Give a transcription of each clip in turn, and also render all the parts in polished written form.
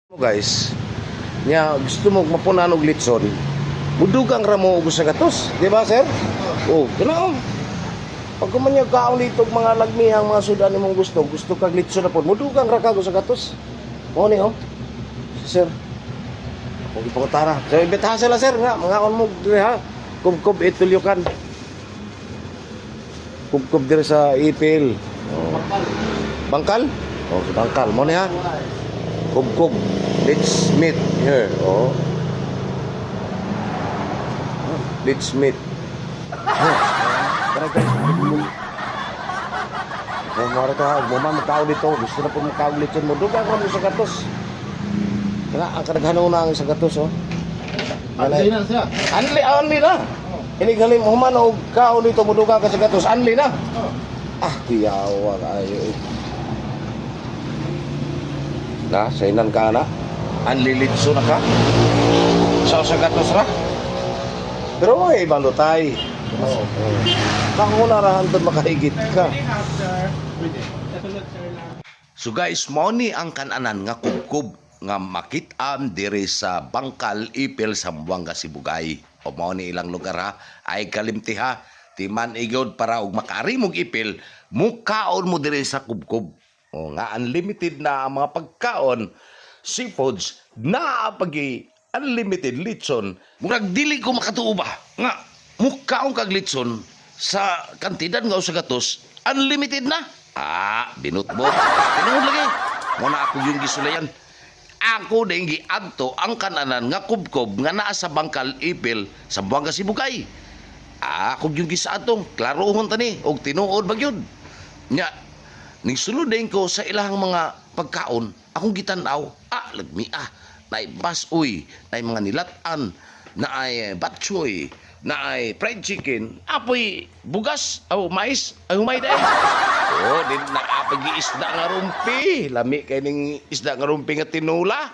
Guys, nya gusto mo mapunan og litson, mudugang ra mo og sa gatos, di ba sir? Oh, kana. Pag kumanya kaon dito mga lagmihang mga sudan imong gusto kag litson na po, mudugang ra ka sa gatos. Mo ni oh. Sir. Ako gipangutara. So ibitahan sila sir nga mga on mo dire ha. Kubkob itulyokan. Kubkob dire sa ipil. Oh. Bangkal? Oh, sa bangkal mo ni ha. Kubkob. Let's meet here. Oh. Let's meet. Tara guys. Mara to ha. Mama magkaon dito. Gusto na po magkaon litson mo. Dugang ka mo sa gatos. Kaya ang kadaghanon na ang sa gatos oh. Anli na siya. Anli na. Ini galing mo man og kaon dito mo dugang ka sa gatos. Anli na. Ah, tiyawa kayo. Na, sainan ka na. Anlilitso na ka. Sa gatos ra. Pero ay balutay. Oo. Bako na ra hantod makahigit ka. So guys, mao ni ang kananan nga kubkob nga makit-am diri sa Bangkal, Ipil, Zamboanga, Sibugay. O mao ni ilang lugar ha. Ay kalimti ha. Timan igod para og makari mog ipil, mukaon mo diri sa kubkob. O nga unlimited na ang mga pagkaon, seafoods, na pagi unlimited litson. Murag dili ko makatuo ba nga mukaon kag litson sa kantidad nga sa gatos, unlimited na. Ah, binutbot. Tinuod lagi. Muna ako yung gisulayan. Ako din giadto ang kananan nga kubkob nga naa sa Bangkal, Ipil, Zamboanga, Sibugay. Ako yung gisaatong klarohon tani og tinuod bagyod. Nya ning sulod ko sa ilang mga pagkaon, akong gitanaw, lagmi naay basoy, naay mga nilatan, naay batchoy, naay fried chicken, apoy bugas, mais, humay day. Oh, din naapagi isda nga rumpi, lami kay ning isda nga rumpi nga tinula.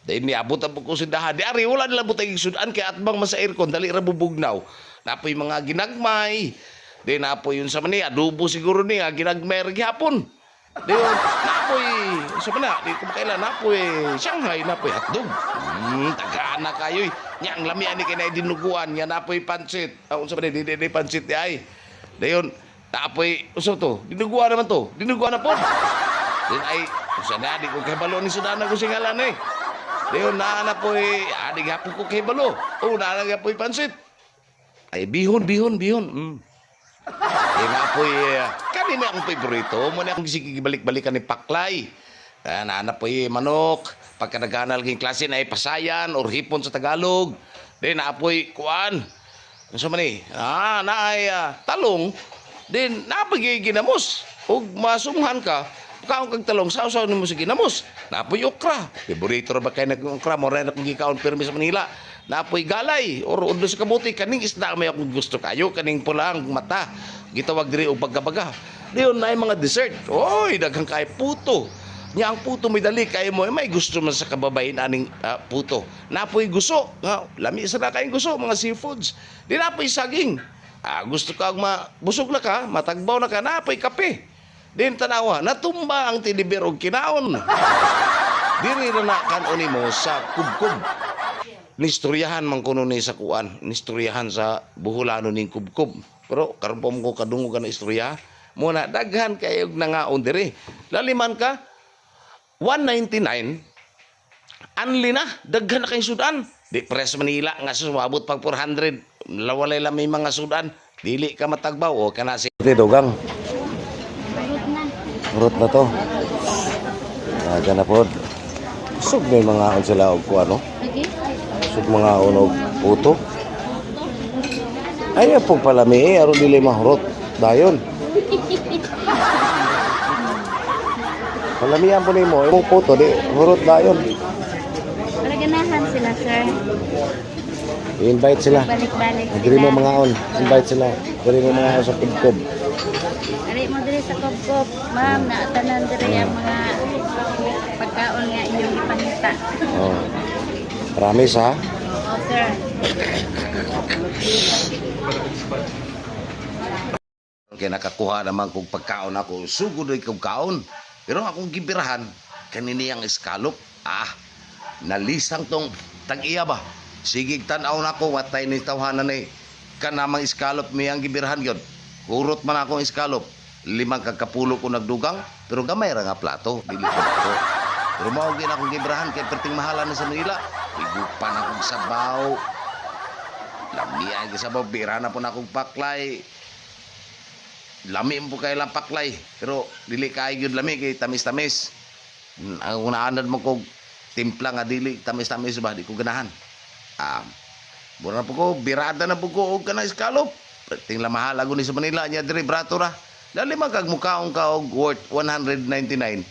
Dahil niabot ang pagkusindahan. Di ari, wala nila butang sudan kaya atbang man sa aircon, dali ra bubugnaw. Napoy mga ginagmay. Di napoy yun sa mani, adobo siguro ni, ginagmay rin hapon. Di yun, napoy, sa mana, di kumakailan, napoy Shanghai, napoy hotdog. Tagaan na kayo. Yang lamian ni kinay dinuguan, nga napoy pansit. Sa mani, di pansit di ay. Di yun, napoy, uso to, dinuguan naman to, dinuguan na po. Di ay, sana, di ko kay balo ni Sudan na ko singalan eh. Diyon na po'y adig hapon ko kay balo. O na po'y pansit. Ay bihon. Ay nga po'y kami na akong favorito. Muna akong balik-balikan ni Paklay. Na po'y manok. Pagka naghanal ng klase na ay pasayan or hipon sa Tagalog. Then na po'y kuan. So man na ay talong. Then napagay ginamos. O masumhan ka. Kaon kag talong sausaw nimo sa ginamos. Napoy okra. Favorito ra ba kay nag-okra mo ra na kung gikaon pirmi sa Manila. Napoy galay or udlo sa kabuti kaning isda may akong gusto kayo kaning pulang mata. Gitawag diri og baga-baga. Diyon na mga dessert. Oy, daghang kay puto. Nya ang puto may dali kay mo may gusto man sa kababayin aning puto. Napoy guso. Lami sa na kay guso mga seafoods. Di napoy saging. Gusto ka busog na ka, matagbaw na ka, napoy kape. Din tanawa, natumba ang tinibir og kinaon. Diri na kanon mo sa kubkob. Nistoryahan man kuno ni sa kuan, nistoryahan sa buhulano ning kubkob. Pero karon pa mo kadungog na istorya, mo na daghan kay og nangaon diri. Laliman ka 199 anli na daghan na kay sudan. Di pres Manila nga sumabot pag 400, lawalay lang may mga sudan. Dili ka matagbaw o kana si dogang. Urot na to. Naga na po. Sug may mga on sila og kuano. Sug mga unog puto. Ay po pala mi aron dili mahurot. Dayon. Palamian po nimo imong puto di hurot dayon. Para ganahan sila, sir. I-invite sila. Balik-balik Diri mo sila. mga on. Invite sila. Diri mo mga sa kubkob. Ari mo diri sa kubkob, ma'am, naatanan diri ang mga pagkaon nga inyong ipangita. Oh. Promise ha. Oh, sir. Kaya nakakuha naman kong pagkaon ako. Sugod ay kong kaon. Pero akong gibirahan, kanini ang eskalop. nalisang tong tag-iya ba. Sigig tan-aw nako watay ni tawhanan ni kanamang iskalop miyang gibirahan gyud. Urot man akong iskalop. 5 kakapulo ko nagdugang pero gamay ra nga plato dili ko ako. Pero mao gyud akong gibirahan kay perting mahalan na sa Manila. Igupan akong sabaw. Lami ay sabaw bira na po na akong paklay. Lami po kay lang paklay pero dili kay gyud lami kay tamis-tamis. Ang unaanan mo kog timpla nga dili tamis-tamis ba di ko ganahan. Mura na po ko, birada na po ko og kana iskalop. Ting lamahal ako ni sa Manila niya diri brato ra. Dali magkag mukaong ka og worth 199.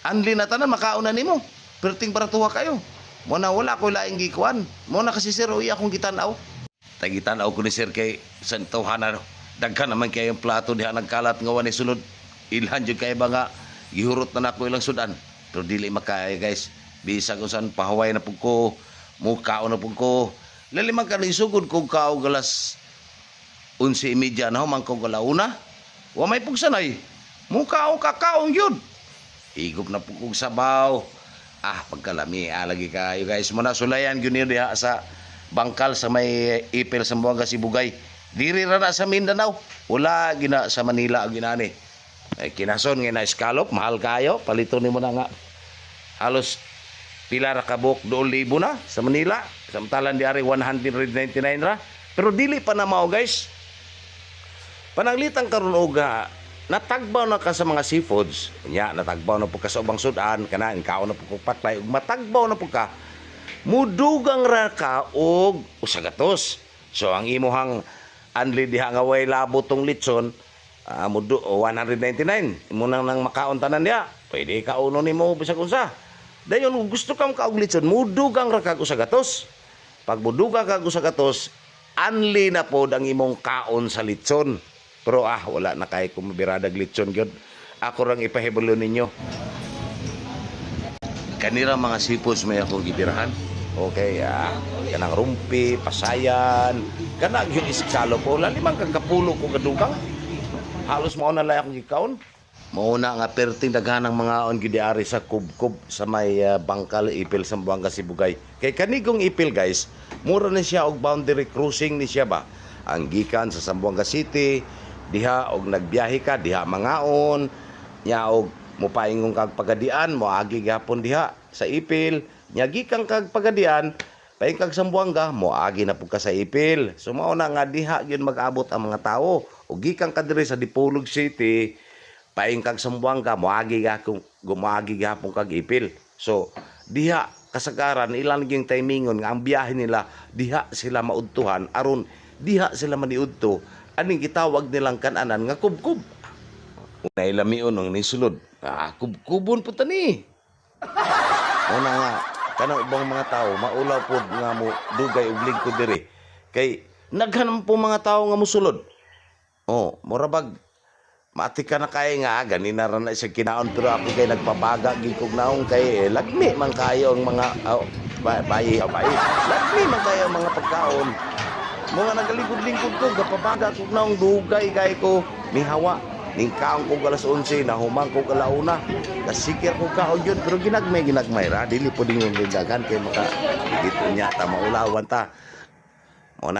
Anli na tanan makaon na nimo. Perting baratuha kayo. Mo na wala ko laing gikuan. Mo na kasi sir uy akong gitan-aw. Tagitan-aw ko ni sir kay santuhanan. Daghan naman kay yung plato diha nagkalat nga wani sulod. Ilhan jud kay ba nga gihurot na nako ilang sudan. Pero dili makaya guys. Bisa kung saan pahuway na pug ko. Mukaon na pug ko. Lalimang ka sugod ko kao galas 11:30 na humang ko galauna. Wa may pugsanay. Mukaon kakaon yun. Higop na pug kog sabaw. Pagkalami lagi kayo guys. Muna sulayan gyud niyo diha sa bangkal sa may ipil sa Buanga Sibugay. Diri ra na sa Mindanao. Wala gina sa Manila ang ginani. Ay kinason nga na escallop, mahal kayo. Palito nimo na nga. Halos pila ra ka buok 2,000 na sa Manila. Samtalan di ari 199 ra. Pero dili pa na mao guys. Pananglitan karon og natagbaw na ka sa mga seafoods. Nya natagbaw na po ka sa ubang sudan kana kaon na po paklay ug matagbaw na po ka. Mudugang ra ka og usagatos. So ang imuhang anli diha nga way labo tong litson 199. Imo nang makaon tanan niya. Pwede ka uno nimo bisag unsa. Dayon kung gusto kang kaog litson, mudugang ra kag usagatos. Pag mudugang kag usagatos, anli na pod ang imong kaon sa litson. Pero wala na kay kumabiradag litson gyud. Ako rang ipahibulo ninyo. Kanira mga seafoods may akong gibirahan. Okay, kanang rumpi, pasayan, kanang yung iskalo po. Lalimang kagapulo ko kadugang. Halos mao na lay akong gikaon. Mauna nga perting daghanang mga on gidiari sa kubkub sa may bangkal ipil sa Buanga Sibugay. Kay kanigong ipil guys, mura na siya og boundary crossing ni siya ba. Ang gikan sa Zamboanga City, diha og nagbiyahe ka diha mangaon, nya og mopaingon kag pagadian, moagi gapon diha sa ipil, nya gikan kag pagadian, paing kag Zamboanga, moagi na pud ka sa ipil. So mao na nga diha gyud mag-abot ang mga tawo. Og gikan ka diri sa Dipolog City, paing kag Zamboanga moagi gapon kag ipil. So diha kasagaran ilang gyung timingon nga ang biyahe nila diha sila maudtuhan aron diha sila maniudto aning gitawag nilang kananan nga kubkub. Unay lamion ang nisulod. Kubkubon po tani. Una nga kanang ubang mga tao maulaw pod nga mo dugay og lingkod diri. Kay naghanam po mga tao nga mosulod. Murabag mati ka na kay nga ganina ra na sa kinaon pero ako kay nagpabaga gid kog naong kay lagmi man kayo ang mga bayi. Lagmi man kayo ang mga pagkaon. Mga nagalingkod-lingkod ko gapabaga kog naong dugay kay ko mihawa ning kaon ko alas 11 na humang ko alauna. Kasikir ko kaon yun pero ginagmay ra dili pud ingon dagan kay maka dito nya ta maulawan ta. Mo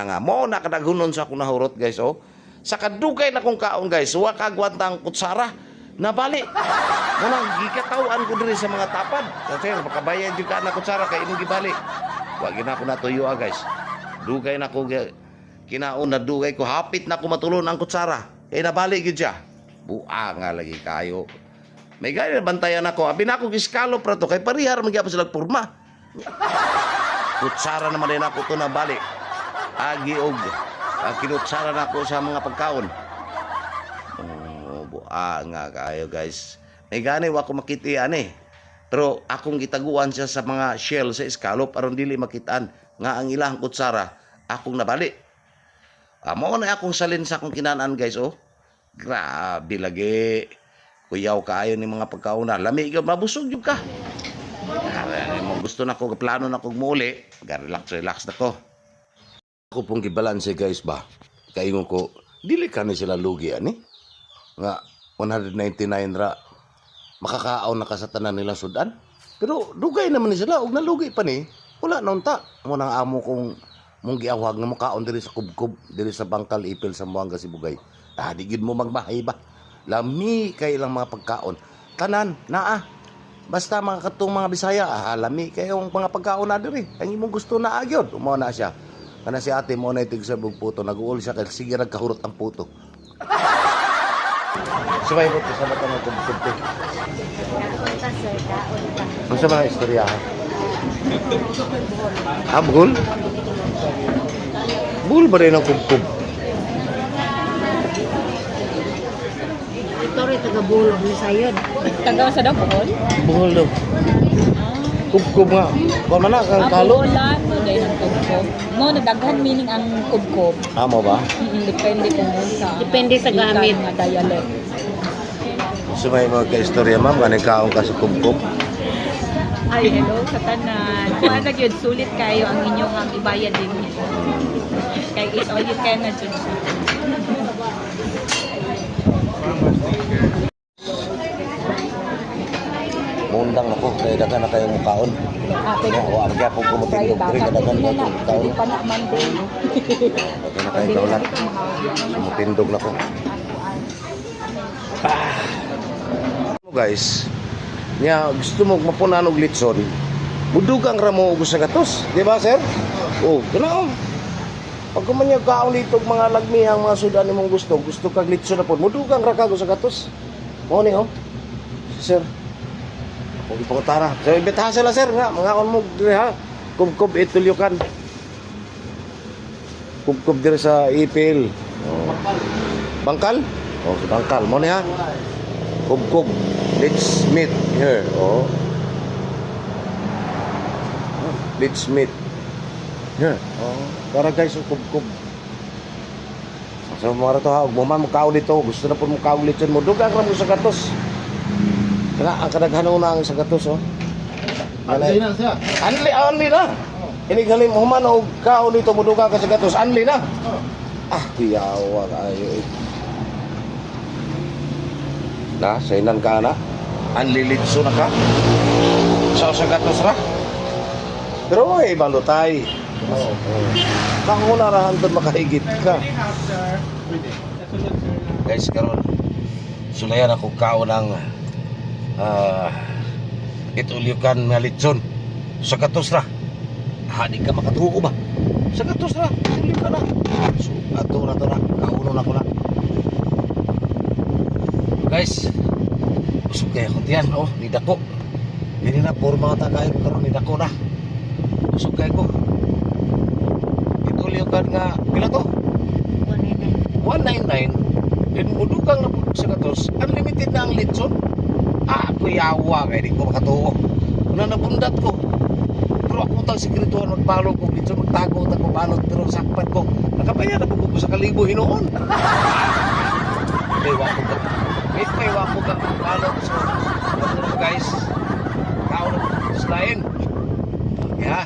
na kadaghunon sa akong nahurot guys sa kadugay na kong kaon guys, wa kagwantang kutsara nabali. Mo nang gikatawan ko diri sa mga tapad. Kasi makabayan jud ka na kutsara kay imong gibali. Wa gina ko natuyo guys. Dugay na ko kinaon na dugay ko hapit na ko matulon ang kutsara. Kay nabali gyud siya. Bua nga lagi kayo. May gani bantayan ako. Abi na ako giskalo pra to kay parihar magyapon sila purma. Kutsara naman din ako to nabali. Agi og kinutsara na ako sa mga pagkaon. Bua nga kayo guys. May gani wa ko makitian Pero akong gitaguan siya sa mga shell sa escallop aron dili makitaan nga ang ilang kutsara akong nabali. Mao na akong salin sa akong kinaan guys Grabe lagi. Kuyaw kaayo ni mga pagkaon na. Lami gyud mabusog jud ka. Gusto na ko plano na kog muli. Relax na ko. Ako pong gibalanse guys ba. Kaingon ko dili ka ni sila lugi nga 199 ra makakaaw na ka sa tanan nila sudan. Pero dugay naman ni sila, og nalugi pa ni. Wala na unta. Mo nang amo kong mong giawag nga mukaon diri sa kubkob, diri sa Bangkal Ipil Zamboanga Sibugay. Di gid mo magmahay ba. Lami kay ilang mga pagkaon. Tanan naa. Basta mga katong mga Bisaya, lami kayong mga pagkaon na diri. Ang imong gusto na agyod, umaw na siya. Kana si ate mo na itig sa puto, nag-uol siya kay sige nagkahurot ang puto. Sabay mo sa mata ng kubkob. Kaunta sir, kaunta. Ano sa mga istorya? Buhol? Buhol ba rin ang kubkob? Ito rin taga-bulog ni Sayon. Taga sa daw Bohol? Buhol daw. Kubkob nga. Kung mana kang kalo? Boholan mo dahil ang kubkob. Mo nadaghan meaning ang kubkob. Amo ba? Depende kung sa Depende sa gamit. Nga dialect. So may mga ka-istorya ma'am, ganun kaong ka sa kubkob. Ay, hello sa tanan. Kuha na yun, sulit kayo ang inyong ang ibayad din. Kay it all you can na dyan. Mundang ako, kaya dagan na kayong mukaon. Pwede O, ang kaya po kumutindog, kaya dagan na kayong mukaon. Pwede pa na Monday. Kaya na kayong kaulat. Kumutindog na ko. Guys, niya gusto mo mapunan og litson. Budugang ra mo og sa gatos, di ba sir? Oh, ganaon. Pag kumanya kaon dito og mga lagmihang mga sudan nimong gusto kag litson na po. Mudugang ra ka sa gatos. Mo ni oh. Sir. Kung ipangutara. So imbitahan sila sir nga mga on mo dire ha. Kubkob itulyukan. Kubkob dire sa Ipil. Oh. Bangkal? Oh, sa Bangkal. Mo ni ha. Kubkob. Let's meet here. Oh. Let's meet here. Oh. Para guys, kubkob. So mga rato ha, ug mo man mukaon dito, gusto na po mukaon litson mo. Dugang ra mo sa gatos. Kana ang kadaghanon na ang sa gatos oh. Anday na siya. Anli na. Ini galing mo man og kaon dito mo dugang ka sa gatos, anli na. Kuyawa kayo. Na, sainan ka na. Anlilitso na ka. Sa gatos ra. Pero ay balutay. Kakuna rahan doon makahigit ka. Guys, karon sulayan ako kaon ng itulyukan na litson. Sa gatos ra. Di ka makatuo ba? Sa gatos ra. Itulyuk ka na. So, ato na to na. Kauno na ko na. Guys, busog kaya ko diyan, oh, nidako. Dili na puro mga tagay ko karon nidako na. Busog kaya ko. Itulyukan nga pila to? 199. Then mudugang na po sa gatos. Unlimited na ang litson. Kuyawa kaya di ko makatuo. Una nabundat ko. Pero ako tang sekretuhan magbalog ko litson, magtago ta ko balot pero sakpat ko. Nakabayan na po ko sa kalibo hinoon. Kaya ko ka. May wako ka balot so guys. Kao na po sa lain. Yeah.